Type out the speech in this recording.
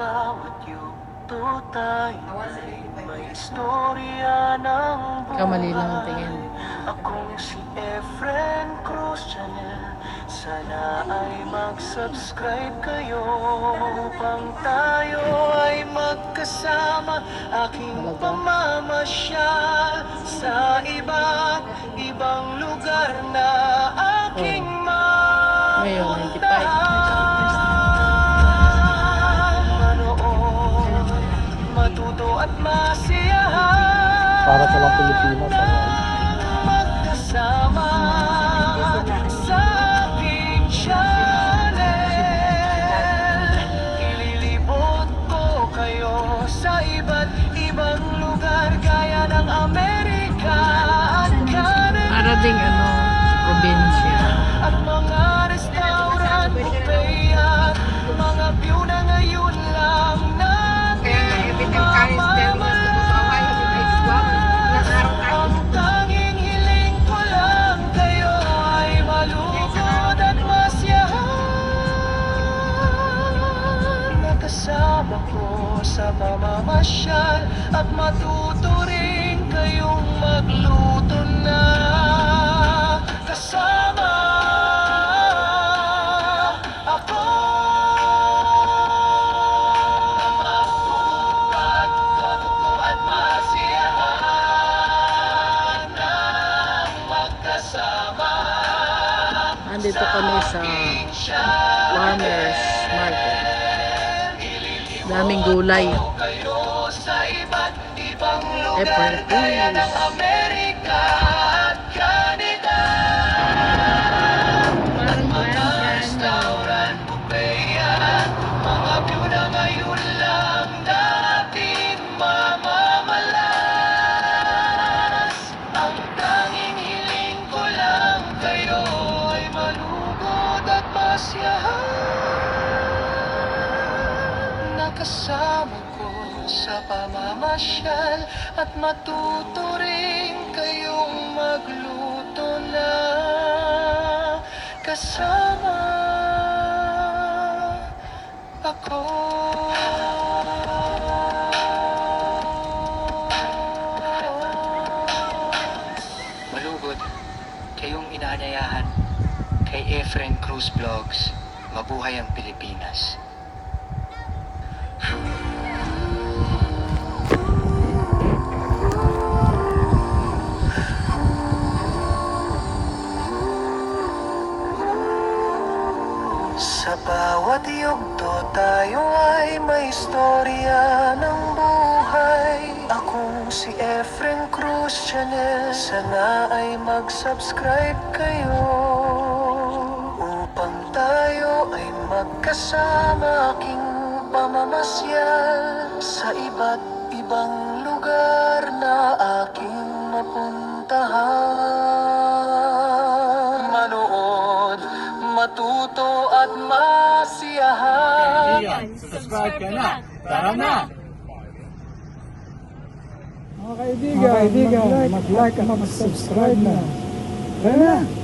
bawat yugto tayo may istorya ng Kamali lang ang tingin. Akong si Efren Cruz Channel. Sana ay mag-subscribe kayo upang tayo ay magkasama. Aking pamamasyal sa iba't ibang lugar na aking Ngayon, 95. manood, matuto at masiyahan. Para sa mga Pilipinas, Magkasama sa aking channel. Ililibot ko kayo sa iba't ibang lugar gaya ng Amerika at Canada. Para ding probinsya. At mga restaurant, buffet at mga view na ngayon lang natin mamamalas. Ang tanging hiling ko lang kayo ay malugod at masiyahan. Nakasama ko sa pamamasyal at matuto rin kayong magluto na kasama ako. Matuto at masiyahan ng magkasama. Andito kami sa farmers market. Daming gulay. Kayo sa iba't ibang lugar April gaya Fools. ng Amerika at Canada. At mga restaurant, buffet at mga view na ngayon lang natin mamamalas. Ang tanging hiling ko lang kayo ay malugod at masyahan. Nakasama ko sa pamamasyal at matuto rin kayong magluto na kasama ako. Malugod kayong inaanyayahan kay Efren Cruz Vlogs. Mabuhay ang Pilipinas. Sa bawat yugto tayo ay may istorya ng buhay. Akong si Efren Cruz Channel. Sana ay mag-subscribe kayo upang tayo ay magkasama. Aking pamamasyal sa iba't ibang lugar na aking mapuntahan. Manood, matuto at masiyahan. subscribe ka na. Tara na! Mga kaibigan, mag-like at mag-subscribe na. Tara na!